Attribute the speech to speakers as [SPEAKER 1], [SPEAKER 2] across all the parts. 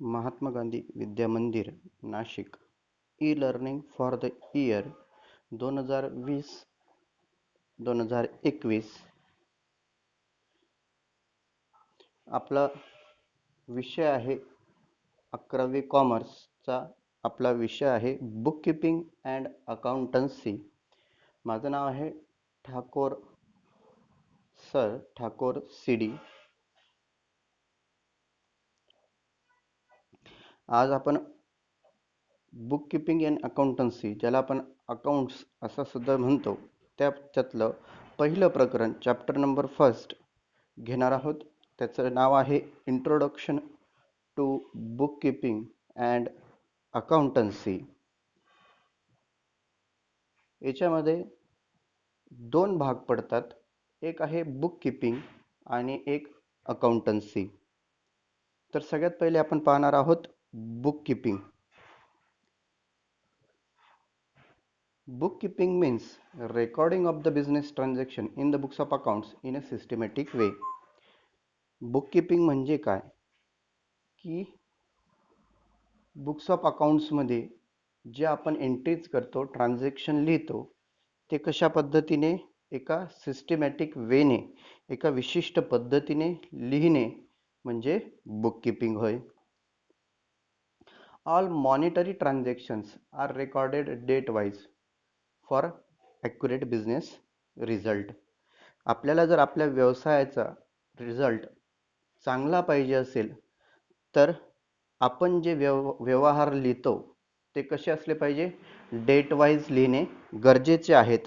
[SPEAKER 1] महात्मा गांधी विद्या मंदिर Nashik e learning for the year 2020-2021 आपला विषय आहे 11वी कॉमर्सचा आपला विषय आहे बुक कीपिंग अँड अकाउंटन्सी. माझं नाव आहे ठाकोर सी.डी. आज आपण बुक कीपिंग अँड अकाउंटन्सी, ज्याला आपण अकाउंट्स असं सुद्धा म्हणतो, त्याच्यातलं पहिलं प्रकरण चॅप्टर नंबर फर्स्ट घेणार आहोत. त्याचं नाव आहे introduction to bookkeeping and accountancy. याच्यामध्ये दोन भाग पडतात, एक आहे बुक कीपिंग आणि एक अकाउंटन्सी. तर सगळ्यात पहिले आपण पाहणार आहोत book keeping. Bookkeeping means recording of the business transaction in the books of accounts in a systematic way. Bookkeeping म्हणजे काय, की बुक्स ऑफ अकाउंट्स मध्ये जे आपण एंट्रीज करतो, ट्रान्झॅक्शन लिहितो, ते कशा पद्धतीने एका सिस्टमॅटिक वेने, एका विशिष्ट पद्धतीने लिहिणे म्हणजे बुककीपिंग होय. All monetary transactions are recorded date wise for accurate business result. आपल्याला जर आपल्या व्यवसायाचा रिझल्ट चांगला पाहिजे असेल तर आपण जे व्यवहार लिहितो ते कसे असले पाहिजे, डेट वाईज लिहिणे गरजेचे आहेत.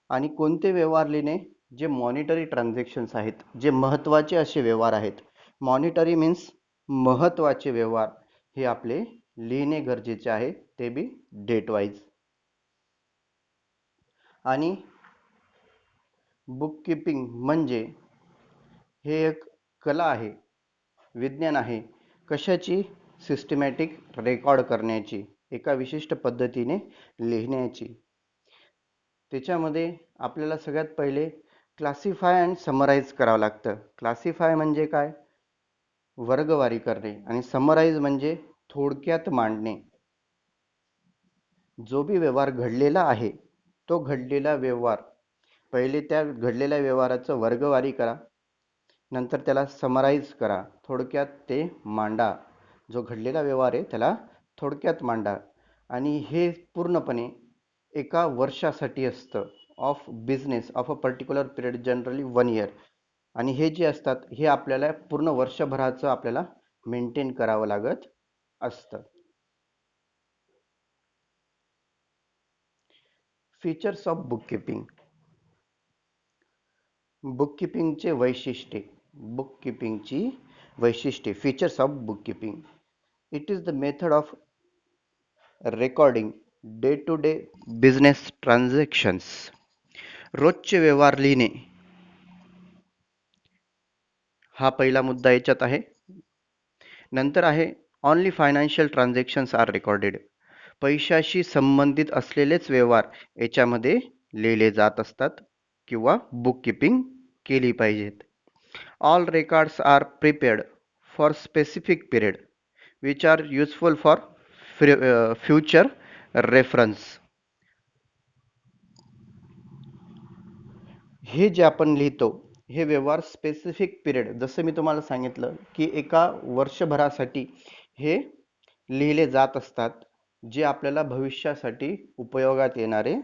[SPEAKER 1] आणि कोणते व्यवहार लिहिणे, जे मॉनिटरी ट्रान्झॅक्शन्स आहेत, जे महत्त्वाचे असे व्यवहार आहेत. मॉनिटरी मीन्स महत्त्वाचे व्यवहार हे आपले लिहिणे गरजेचे आहे, ते बी डेट वाईज. आणि बुककीपिंग म्हणजे हे एक कला आहे, विज्ञान आहे, कशाची, सिस्टमॅटिक रेकॉर्ड करण्याची, एका विशिष्ट पद्धतीने लिहिण्याची. त्याच्यामध्ये आपल्याला सगळ्यात पहिले क्लासिफाय अँड समराईज करावं लागतं. क्लासिफाय म्हणजे काय, वर्गवारी करणे, आणि समराईज म्हणजे थोडक्यात मांडणे. जो भी व्यवहार घडलेला आहे तो घडलेला व्यवहार पहिले त्या घडलेल्या व्यवहाराचं वर्गवारी करा, नंतर त्याला समराईज करा, थोडक्यात ते मांडा. जो घडलेला व्यवहार आहे त्याला थोडक्यात मांडा. आणि हे पूर्णपणे एका वर्षासाठी असतं, of business of a particular period, generally 1 year. आणि हे जे असतात हे आपल्याला पूर्ण वर्षभराचं आपल्याला मेंटेन करावं लागत असतं. Features of bookkeeping. बुककीपिंगचे वैशिष्ट्ये, बुककीपिंगची वैशिष्ट्ये. Features of bookkeeping. It is the method of recording day to day business transactions. रोजचे व्यवहार लिहिणे हा पहिला मुद्दा याच्यात आहे. नंतर आहे only financial transactions are recorded. पैशाशी संबंधित असलेलेच व्यवहार याच्यामध्ये लिहिले जात असतात किंवा बुककीपिंग केली पाहिजेत. All records are prepared for specific period which are useful for future reference. हे जे आपण लिहितो हे व्यवहार स्पेसिफिक पिरियड, जसं मी तुम्हाला सांगितलं की एका वर्षभरासाठी हे लिहिले जात असतात, जे आपल्याला भविष्यासाठी उपयोगात येणारे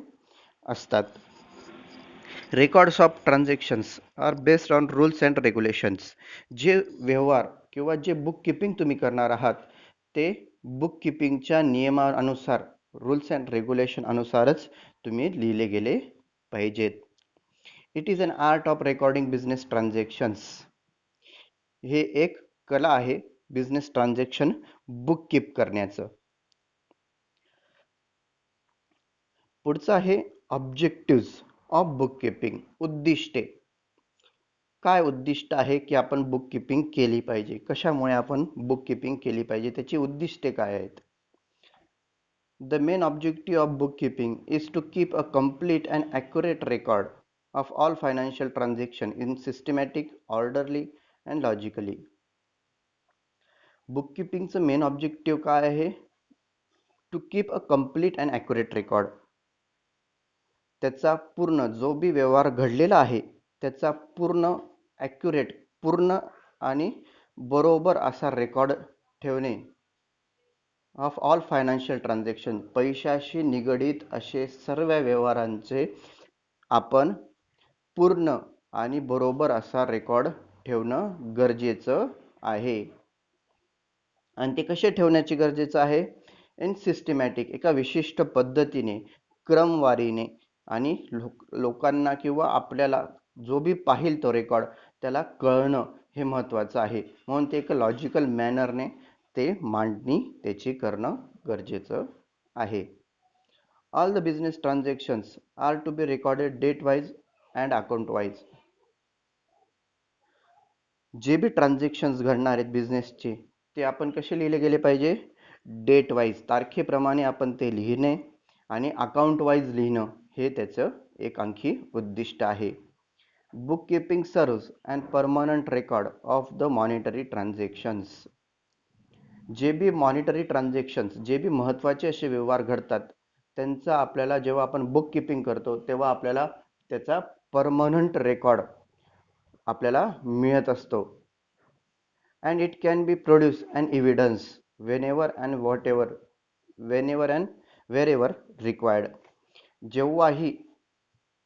[SPEAKER 1] असतात. Records of transactions are based on rules and regulations. जे व्यवहार किंवा जे बुककीपिंग तुम्ही करणार आहात ते बुककीपिंगच्या नियमानुसार, रूल्स अँड रेग्युलेशन अनुसारच तुम्ही लिहिले गेले पाहिजेत. It is an art of recording business transactions. हे एक कला आहे बिझनेस ट्रान्झॅक्शन बुककीप करण्याचं. पुढचं आहे ऑब्जेक्टिव्स ऑफ बुककीपिंग. उद्दिष्टे. काय उद्दिष्ट आहे की आपण बुककीपिंग केली पाहिजे, कशामुळे आपण बुककीपिंग केली पाहिजे, त्याची उद्दिष्टे काय आहेत. The main objective of bookkeeping is to keep a complete and accurate record of all financial transactions in systematic, orderly and logically. Book किपिंगचं मेन ऑब्जेक्टिव्ह काय आहे? To keep a complete and accurate record. त्याचा पूर्ण जो बी व्यवहार घडलेला आहे त्याचा पूर्ण ॲक्युरेट, पूर्ण आणि बरोबर असा रेकॉर्ड ठेवणे ऑफ ऑल फायनान्शियल ट्रान्झॅक्शन. पैशाशी निगडित असे सर्व व्यवहारांचे आपण पूर्ण आणि बरोबर असा रेकॉर्ड ठेवणं गरजेचं आहे. आणि ते कसे ठेवण्याची गरजेचं आहे? इन सिस्टमॅटिक, एका विशिष्ट पद्धतीने, क्रमवारीने, आणि लोकांना किंवा आपल्याला जो बी पाहिल तो रेकॉर्ड त्याला कळणं हे महत्त्वाचं आहे. म्हणून ते एक लॉजिकल मॅनरने ते मांडणी त्याची करणं गरजेचं आहे. All the business transactions are to be recorded date wise and account wise. जे बी ट्रान्झॅक्शन्स घडणार आहेत बिझनेसचे ते आपण कसे लिहिले गेले पाहिजे? डेट वाईज, तारखेप्रमाणे आपण ते लिहिणे आणि अकाउंट वाईज लिहिणं हे त्याचं एक आणखी उद्दिष्ट आहे. Bookkeeping serves and permanent record of the monetary transactions. जे बी मॉनिटरी ट्रान्झॅक्शन्स, जे बी महत्त्वाचे असे व्यवहार घडतात त्यांचा आपल्याला जेव्हा आपण बुक कीपिंग करतो तेव्हा आपल्याला त्याचा परमनंट रेकॉर्ड आपल्याला मिळत असतो. And it can be produce and evidence whenever and whatever, whenever and wherever required. जेव्हाही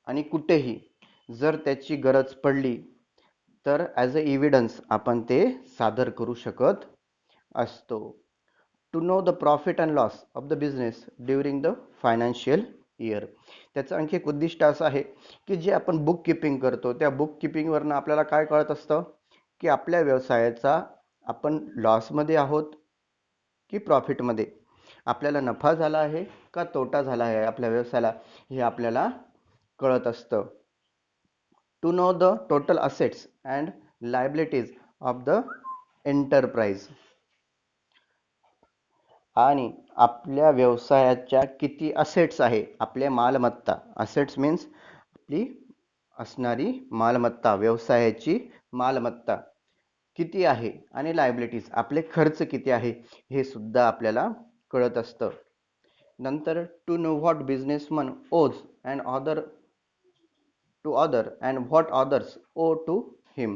[SPEAKER 1] आणि कुठेही जर त्याची गरज पडली तर ॲज अ एव्हिडन्स आपण ते सादर करू शकत असतो. To know the profit and loss of the business during the financial year. त्याचं आणखी एक उद्दिष्ट असं आहे की जे आपण बुक किपिंग करतो त्या बुक किपिंगवरनं आपल्याला काय कळत असतं की आपल्या व्यवसायाचा आपण लॉसमध्ये आहोत की प्रॉफिटमध्ये, आपल्याला नफा झाला आहे का तोटा झाला आहे आपल्या व्यवसायाला हे आपल्याला कळत असतं. To know the total assets and liabilities of the enterprise. आणि आपल्या व्यवसायाच्या किती असेट्स आहे, आपल्या मालमत्ता, असेट्स मीन्स आपली असणारी मालमत्ता, व्यवसायाची मालमत्ता किती आहे आणि लायबिलिटीज आपले खर्च किती आहे हे सुद्धा आपल्याला कळत असतं. नंतर to know what businessman owes and other to other and what others owe to him.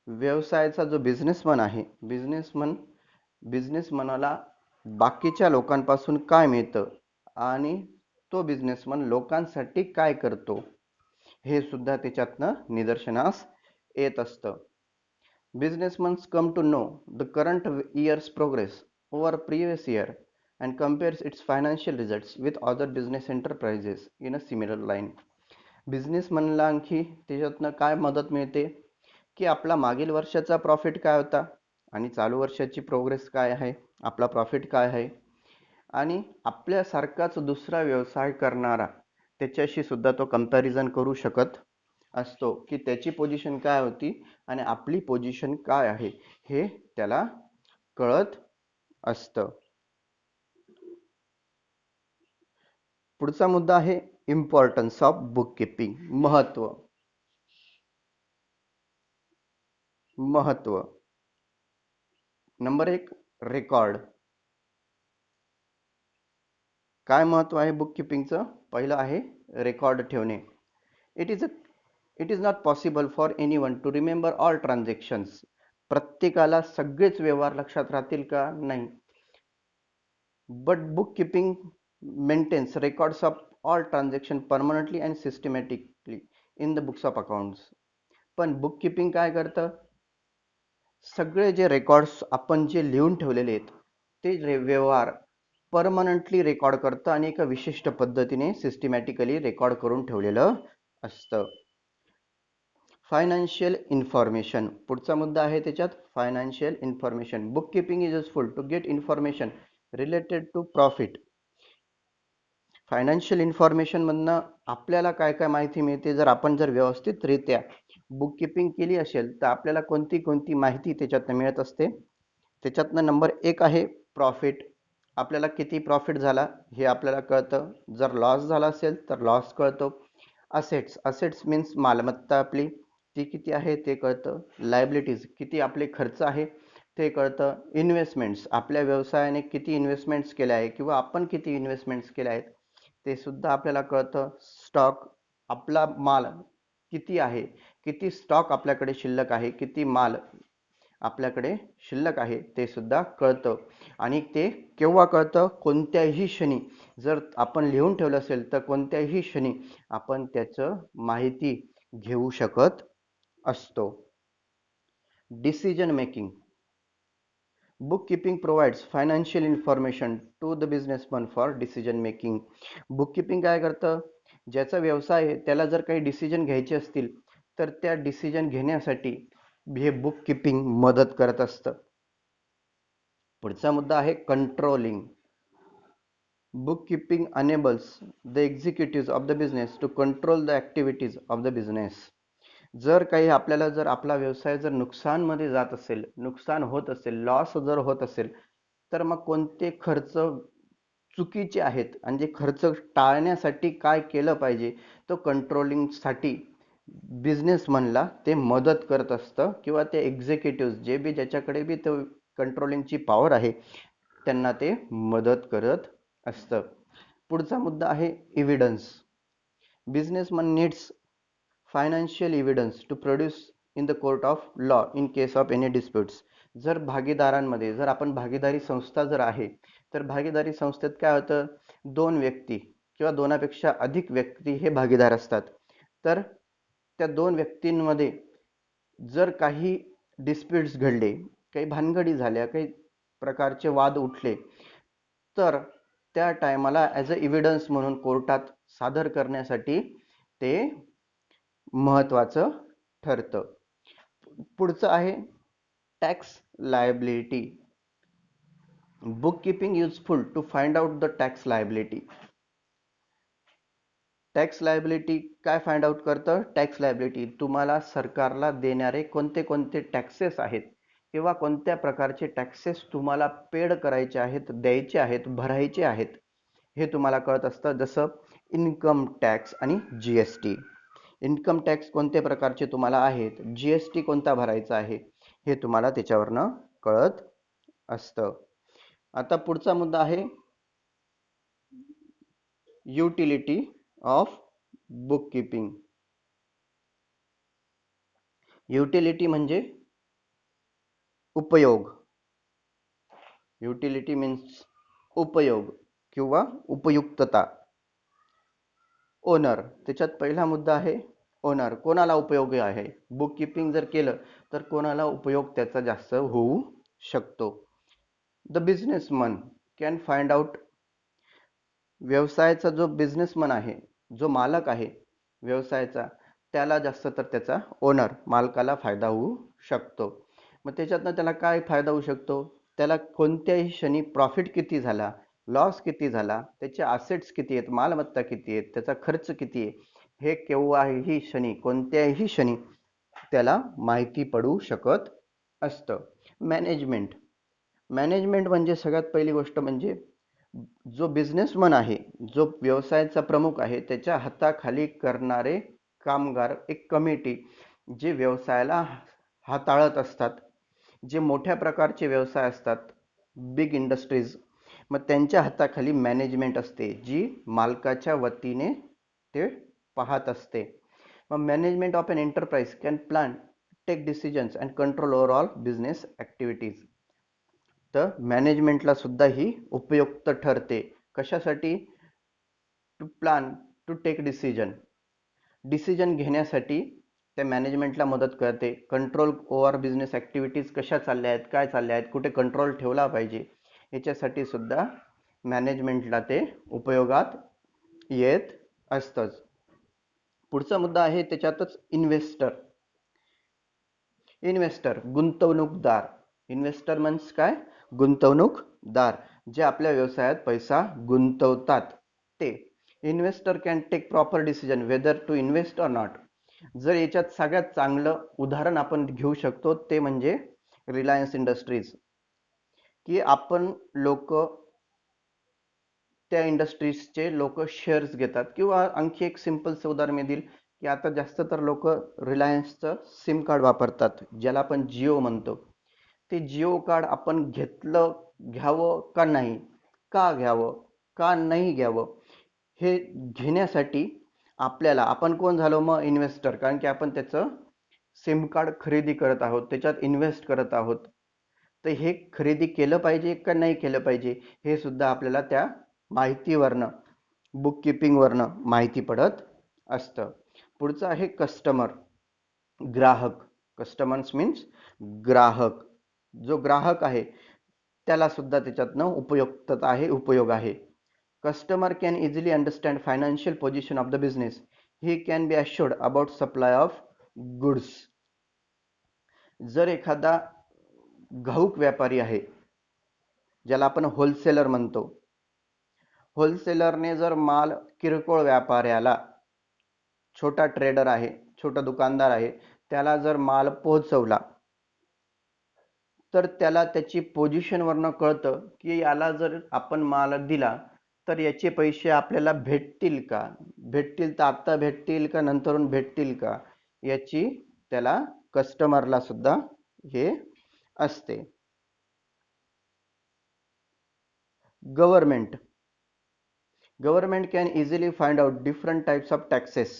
[SPEAKER 1] व्यवसायाचा जो बिझनेसमन आहे, बिझनेसमनाला बाकीच्या लोकांपासून काय मिळतं आणि तो बिझनेसमन लोकांसाठी काय करतो हे सुद्धा त्याच्यातनं निदर्शनास येत असतं. Businessmen come to know the current year's progress over previous year and compares its financial results with other business enterprises in a similar line. बिझनेसमनला आणखी त्याच्यातनं काय मदत मिळते की आपला मागील वर्षाचा प्रॉफिट काय होता आणि चालू वर्षाची प्रोग्रेस काय आहे, आपला प्रॉफिट काय आहे, आणि आपल्यासारखाच दुसरा व्यवसाय करणारा त्याच्याशी सुद्धा तो कंपॅरिझन करू शकत असतो की त्याची पोझिशन काय होती आणि आपली पोझिशन काय आहे हे त्याला कळत असतं. पुढचा मुद्दा आहे इम्पॉर्टन्स ऑफ बुक कीपिंग. महत्व. Number 1, record. काय महत्व आहे बुक कीपिंगचं? पहिलं आहे रेकॉर्ड ठेवणे. It is not possible for anyone to remember all transactions. प्रत्येकाला सगळेच व्यवहार लक्षात राहतील का? नाही. But bookkeeping maintains records of all transaction permanently and systematically in the books of accounts. पण बुक कीपिंग काय करतं? सगळे जे रेकॉर्ड्स आपण जे लिहून ठेवलेले आहेत ते व्यवहार परमनंटली रेकॉर्ड करतं आणि एका विशिष्ट पद्धतीने सिस्टमॅटिकली रेकॉर्ड करून ठेवलेलं असतं. Financial information. पुढचा मुद्दा आहे त्याच्यात financial information. Bookkeeping is useful to get information related to profit. Financial information मधनं आपल्याला काय काय माहिती मिळते? जर व्यवस्थितरित्या बुक कीपिंग केली असेल तर आपल्याला कोणती कोणती माहिती त्याच्यातनं मिळत असते? त्याच्यातनं नंबर 1 आहे प्रॉफिट. आपल्याला किती प्रॉफिट झाला हे आपल्याला कळतं. जर लॉस झाला असेल तर लॉस कळतो. असेट्स मीन्स मालमत्ता आपली ती किती आहे ते कळतं. लायबिलिटीज किती आपले खर्च आहे ते कळतं. इन्व्हेस्टमेंट्स, आपल्या व्यवसायाने किती इन्व्हेस्टमेंट्स केल्या आहे किंवा आपण किती इन्व्हेस्टमेंट्स केल्या आहेत ते सुद्धा आपल्याला कळतं. स्टॉक, आपला माल किती आहे, किती स्टॉक आपल्याकडे शिल्लक आहे, किती माल आपल्याकडे शिल्लक आहे ते सुद्धा कळतं. आणि ते केव्हा कळतं? कोणत्याही क्षणी. जर आपण लिहून ठेवलं असेल तर कोणत्याही क्षणी आपण त्याचं माहिती घेऊ शकत असतो. Decision making. Bookkeeping provides financial information to the businessman for decision making. Bookkeeping काय करतं? ज्याचा व्यवसाय आहे त्याला जर काही डिसिजन घ्यायचे असतील तर त्या डिसिजन घेण्यासाठी हे बुक किपिंग मदत करत असतं. पुढचा मुद्दा आहे controlling. Bookkeeping enables the executives of the business to control the activities of the business. जर काही आपल्याला, जर आपला व्यवसाय जर नुकसानमध्ये जात असेल, नुकसान होत असेल, लॉस जर होत असेल, तर मग कोणते खर्च चुकीचे आहेत आणि जे खर्च टाळण्यासाठी काय केलं पाहिजे, तो कंट्रोलिंगसाठी बिझनेसमनला ते मदत करत असतं किंवा ते एक्झिक्युटिव्ह जे बी ज्याच्याकडे बी तो कंट्रोलिंगची पॉवर आहे त्यांना ते मदत करत असतं. पुढचा मुद्दा आहे evidence. Businessman needs financial evidence to produce in the court of law in case of any disputes. जर भागीदारांमध्ये, जर आपण भागीदारी संस्था जर आहे तर भागीदारी संस्थेत काय होतं, दोन व्यक्ती किंवा दोनापेक्षा अधिक व्यक्ती हे भागीदार असतात. तर त्या दोन व्यक्तींमध्ये जर काही डिस्प्यूट्स घडले, काही भानगडी झाल्या, काही प्रकारचे वाद उठले, तर त्या टायमाला ॲज अ एव्हिडन्स म्हणून कोर्टात सादर करण्यासाठी ते महत्त्वाचं ठरतं. पुढचं आहे tax liability. Bookkeeping useful to find out the tax liability. Tax liability काय फाइंड आउट करतं? टॅक्स लायबिलिटी, तुम्हाला सरकारला देणारे कोणते कोणते टॅक्सेस आहेत किंवा कोणत्या प्रकारचे टॅक्सेस तुम्हाला पेड करायचे आहेत, द्यायचे आहेत, भरायचे आहेत, हे तुम्हाला कळत असतं. जसं इन्कम टॅक्स आणि जीएसटी. इन्कम टॅक्स कोणत्या प्रकारचे तुम्हाला आहेत, जीएसटी कोणता भरायचा आहे, हे तुम्हाला त्याच्यावरनं कळत असतं. आता पुढचा मुद्दा आहे युटिलिटी ऑफ बुककीपिंग. युटिलिटी म्हणजे उपयोग. युटिलिटी मीन्स उपयोग किंवा उपयुक्तता. ओनर, त्याच्यात पहिला मुद्दा आहे ओनर, कोणाला उपयोग आहे. बुककीपिंग जर केलं तर कोणाला उपयोग त्याचा जास्त होऊ शकतो. The businessman can find out. व्यवसायाचा जो बिझनेसमन आहे, जो मालक आहे व्यवसायाचा, त्याला जास्त तर त्याचा ओनर, मालकाला फायदा होऊ शकतो. मग त्याच्यातनं त्याला काय फायदा होऊ शकतो? त्याला कोणत्याही क्षणी प्रॉफिट किती झाला, लॉस किती झाला, त्याचे असेट्स किती आहेत, मालमत्ता किती आहेत, त्याचा खर्च किती आहे, हे केव्हाही क्षणी, कोणत्याही क्षणी त्याला माहिती पडू शकत असतं. मॅनेजमेंट. मॅनेजमेंट म्हणजे सगळ्यात पहिली गोष्ट म्हणजे जो बिझनेसमन आहे, जो व्यवसायाचा प्रमुख आहे, त्याच्या हाताखाली करणारे कामगार, एक कमिटी जे व्यवसायाला हाताळत असतात, जे मोठ्या प्रकारचे व्यवसाय असतात, बिग इंडस्ट्रीज, मग त्यांच्या हाताखाली मॅनेजमेंट असते जी मालकाच्या वतीने ते पाहत असते. मग management of an enterprise can plan, take decisions and control overall business activities. तर मॅनेजमेंटला सुद्धा ही उपयुक्त ठरते. कशासाठी? To plan, to take decision. Decision घेण्यासाठी त्या मॅनेजमेंटला मदत करते. कंट्रोल ओव्हर बिझनेस ॲक्टिव्हिटीज कशा चालल्या आहेत, काय चालल्या आहेत, कुठे कंट्रोल ठेवला पाहिजे, याच्यासाठी सुद्धा मॅनेजमेंटला ते उपयोगात येत असतंच. पुढचा मुद्दा आहे त्याच्यातच इन्व्हेस्टर. इन्व्हेस्टर, गुंतवणूकदार. इन्व्हेस्टर म्हणजे काय? गुंतवणूकदार, जे आपल्या व्यवसायात पैसा गुंतवतात ते. Investor can take proper decision whether to invest or not. जर याच्यात सगळ्यात चांगलं उदाहरण आपण घेऊ शकतो ते म्हणजे रिलायन्स इंडस्ट्रीज, की आपण लोक त्या इंडस्ट्रीजचे लोक शेअर्स घेतात. किंवा आणखी एक सिम्पलचं उदाहरण मी देईल की आता जास्त तर लोक रिलायन्सचं सिम कार्ड वापरतात, ज्याला आपण जिओ म्हणतो. ते जिओ कार्ड आपण घ्यावं का नाही, का घ्यावं का नाही घ्यावं, हे घेण्यासाठी आपल्याला, आपण कोण झालो मग, इन्व्हेस्टर, कारण की आपण त्याचं सिम कार्ड खरेदी करत आहोत, त्याच्यात इन्व्हेस्ट करत आहोत. तर हे खरेदी केलं पाहिजे का नाही केलं पाहिजे, हे सुद्धा आपल्याला त्या माहितीवरनं, बुक किपिंगवरनं माहिती पडत असतं. पुढचं आहे कस्टमर, ग्राहक. कस्टमर्स मीन्स ग्राहक. जो ग्राहक आहे त्याला सुद्धा त्याच्यातनं उपयुक्तता आहे, उपयोग आहे. Customer can easily understand financial position of the business. He can be assured about supply of goods. जर एखादा घाऊक व्यापारी आहे, ज्याला आपण होलसेलर म्हणतो, होलसेलरने जर माल किरकोळ व्यापाऱ्याला, छोटा ट्रेडर आहे, छोटा दुकानदार आहे, त्याला जर माल पोहोचवला, तर त्याला त्याची पोझिशन वरनं कळतं की याला जर आपण माल दिला तर याचे पैसे आपल्याला भेटतील का, भेटतील तर आता भेटतील का नंतरून भेटतील का, याची त्याला कस्टमरला सुद्धा हे असते. Government. Government can easily find out different types of taxes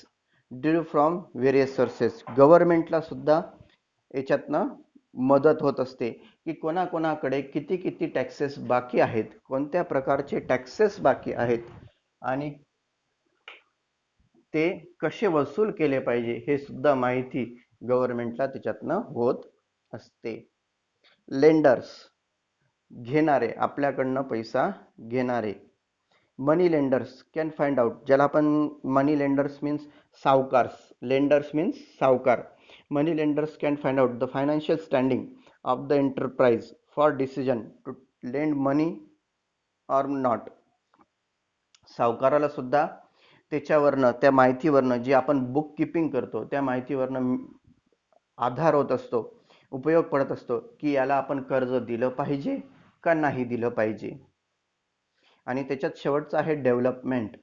[SPEAKER 1] due from various sources. गव्हर्नमेंटला सुद्धा याच्यातनं मदत होत असते की कोणाकोणाकडे किती किती टॅक्सेस बाकी आहेत, कोणत्या प्रकारचे टॅक्सेस बाकी आहेत आणि ते कसे वसूल केले पाहिजे, हे सुद्धा माहिती गव्हर्नमेंटला त्याच्यातनं होत असते. लेंडर्स, घेणारे, आपल्याकडनं पैसा घेणारे. Money lenders can find out, ज्याला आपण मनी लेंडर्स मीन्स सावकार, लेंडर्स मीन्स सावकार. Money lenders can find out the financial standing of the enterprise for decision to lend money or not. सावकाराला सुद्धा त्याच्यावरनं, त्या माहितीवरनं, जी आपण बुक किपिंग करतो त्या माहितीवरनं आधार होत असतो, उपयोग पडत असतो की याला आपण कर्ज दिलं पाहिजे का नाही दिलं पाहिजे. आणि त्याच्यात शेवटचं आहे development.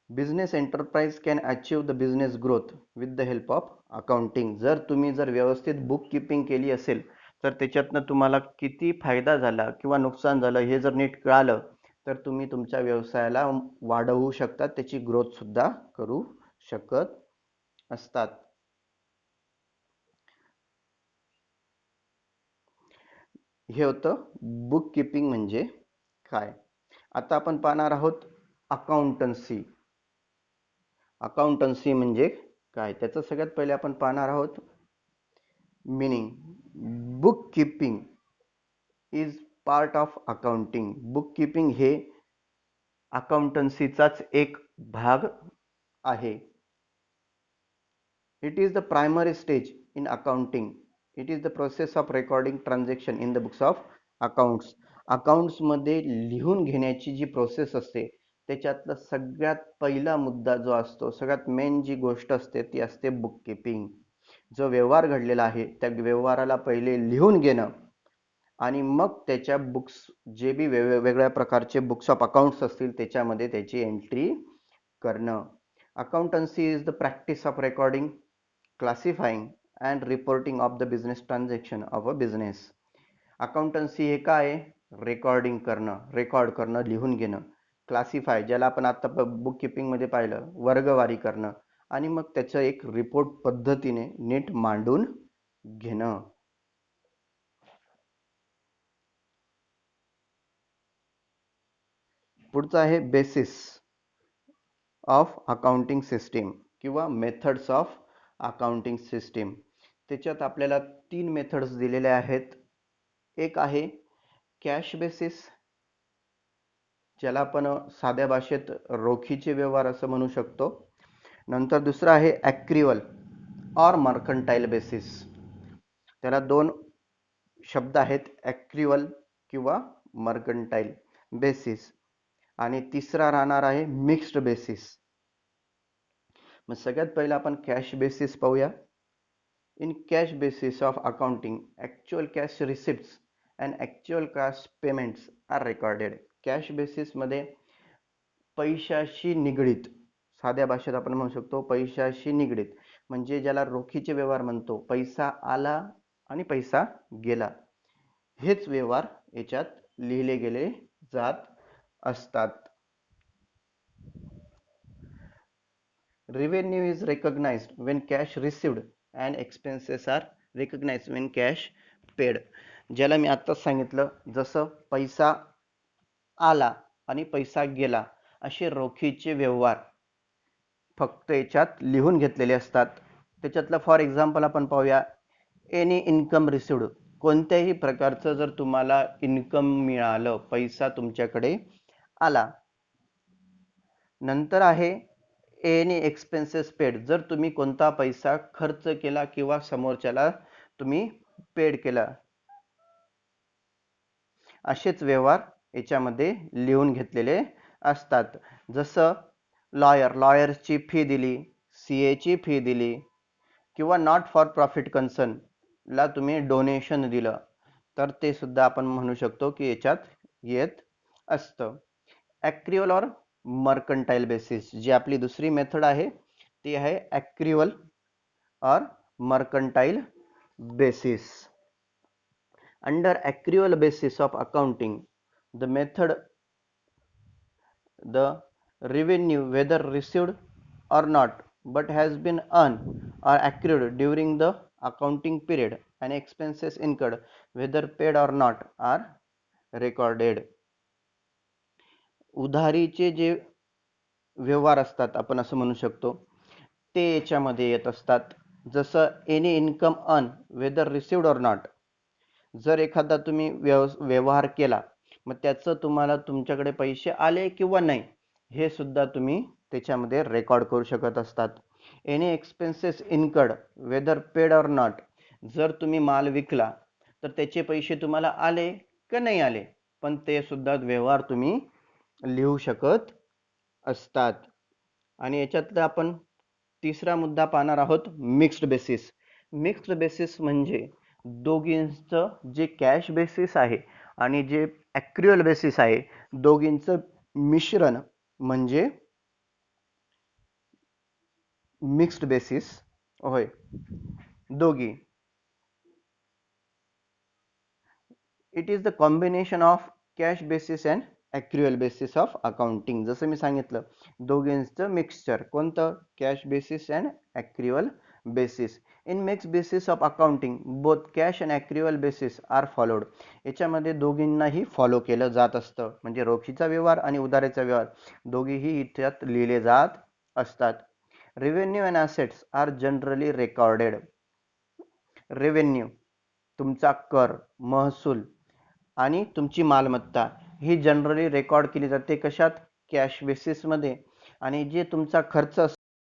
[SPEAKER 1] Business enterprise can achieve the business growth with the help of accounting. जर व्यवस्थित बुक किपिंग केली असेल तर त्याच्यातनं तुम्हाला किती फायदा झाला किंवा नुकसान झालं हे जर नीट कळालं तर तुम्ही तुमच्या व्यवसायाला वाढवू शकता, त्याची ग्रोथ सुद्धा करू शकत असतात. हे होतं बुक किपिंग म्हणजे काय. आता आपण पाहणार आहोत अकाउंटन्सी. अकाउंटन्सी म्हणजे काय, त्याचं सगळ्यात पहिले आपण पाहणार आहोत meaning. Bookkeeping is part of accounting. Bookkeeping हे अकाउंटन्सीचाच एक भाग आहे. It is the primary stage in accounting. It is the process of recording transaction in the books of accounts. अकाउंट्समध्ये लिहून घेण्याची जी प्रोसेस असते त्याच्यातला सगळ्यात पहिला मुद्दा जो असतो, सगळ्यात मेन जी गोष्ट असते ती असते बुक किपिंग. जो व्यवहार घडलेला आहे त्या व्यवहाराला पहिले लिहून घेणं आणि मग त्याच्या बुक्स, जे बी वेगवेगळ्या प्रकारचे बुक्स ऑफ अकाउंट्स असतील त्याच्यामध्ये त्याची एंट्री करणं. Accountancy is the practice of recording, classifying and reporting of the business transaction of a business. Accountancy हे काय, रेकॉर्डिंग करणं, रेकॉर्ड करणं, लिहून घेणं. क्लासिफाय, ज्याला आपण आता बुक किपिंग मध्ये पाहिलं, वर्गवारी करणं आणि मग त्याचं एक रिपोर्ट पद्धतीने नीट मांडून घेणं. पुढचं आहे बेसिस ऑफ अकाउंटिंग सिस्टीम किंवा मेथड्स ऑफ अकाउंटिंग सिस्टीम. त्याच्यात आपल्याला 3 मेथड्स दिलेल्या आहेत. एक आहे कॅश बेसिस, ज्याला आपण साध्या भाषेत रोखीचे व्यवहार असं म्हणू शकतो. नंतर दुसरं आहे ॲक्रिवल ऑर मर्कंटाईल बेसिस. त्याला 2 शब्द आहेत, ॲक्रिवल किंवा मर्कंटाईल बेसिस. आणि तिसरा राहणार आहे मिक्स्ड बेसिस. मग सगळ्यात पहिला आपण कॅश बेसिस पाहूया. In cash basis of accounting, actual cash receipts and actual cash payments are recorded. Cash बेसिसमध्ये पैशाशी निगडीत, साध्या भाषेत आपण म्हणू शकतो पैशाशी निगडीत, म्हणजे ज्याला रोखीचे व्यवहार म्हणतो, पैसा आला आणि पैसा गेला. हेच व्यवहार याच्यात लिहिले गेले जात असतात. Revenue is recognized when cash received and expenses are recognized when cash paid. ज्याला मी आत्ताच सांगितलं, जसं पैसा आला आणि पैसा गेला असे रोखीचे व्यवहार फक्त याच्यात लिहून घेतलेले असतात. त्याच्यातलं फॉर एक्झाम्पल आपण पाहूया. एनी इन्कम रिसिव्ड, कोणत्याही प्रकारचं जर तुम्हाला इन्कम मिळालं, पैसा तुमच्याकडे आला. नंतर आहे एनी एक्सपेन्सेस पेड, जर तुम्ही कोणता पैसा खर्च केला किंवा समोरच्याला तुम्ही पेड केला. असेच व्यवहार याच्यामध्ये लिहून घेतलेले असतात. जसं लॉयरची फी दिली, CA ची फी दिली किंवा नॉट फॉर प्रॉफिट कन्सर्न ला तुम्ही डोनेशन दिलं, तर ते सुद्धा आपण म्हणू शकतो की याच्यात येत असतं. ॲक्रिवल और मर्कंटाइल बेसिस, जी आपली दुसरी मेथड आहे ती आहे ॲक्रिवल और mercantile basis. Under accrual basis of accounting, the method, the revenue whether received or not but has been earned or accrued during the accounting period and expenses incurred whether paid or not are recorded. उधारीचे जे व्यवहार असतात आपण असं म्हणू शकतो ते याच्यामध्ये येत असतात. जसं any income earn whether received or not, जर एखादा तुम्ही व्यवहार केला, मग त्याचं तुम्हाला तुमच्याकडे पैसे आले किंवा नाही हे सुद्धा तुम्ही त्याच्यामध्ये रेकॉर्ड करू शकत असतात. Any expenses incurred whether paid or not, जर तुम्ही माल विकला तर त्याचे पैसे तुम्हाला आले का नाही आले, पण ते सुद्धा व्यवहार तुम्ही लिहू शकत असतात. आणि याच्यातला आपण तिसरा मुद्दा पाहणार आहोत, मिक्स्ड बेसिस. मिक्स्ड बेसिस म्हणजे दोघींचं जे कॅश बेसिस आहे आणि जे ॲक्रिवल बेसिस आहे, दोघींचं मिश्रण म्हणजे मिक्स्ड बेसिस होय. दोघी, it is the combination of cash basis and accrual basis of accounting. जसं मी सांगितलं, दोघींचं मिक्सचर कोणतं, cash basis and accrual basis. In mixed basis of accounting both cash and accrual basis are followed. याच्यामध्ये दोघींनाही follow केलं जात असतं, म्हणजे रोखीचा व्यवहार आणि उधारीचा व्यवहार दोघीही इथ्यात लिहिले जात असतात. Revenue and assets are generally recorded. Revenue तुमचा कर, महसूल आणि तुमची मालमत्ता ही जनरली रेकॉर्ड केली जाते. कशात, कॅश बेसिसमध्ये. आणि जे तुमचा खर्च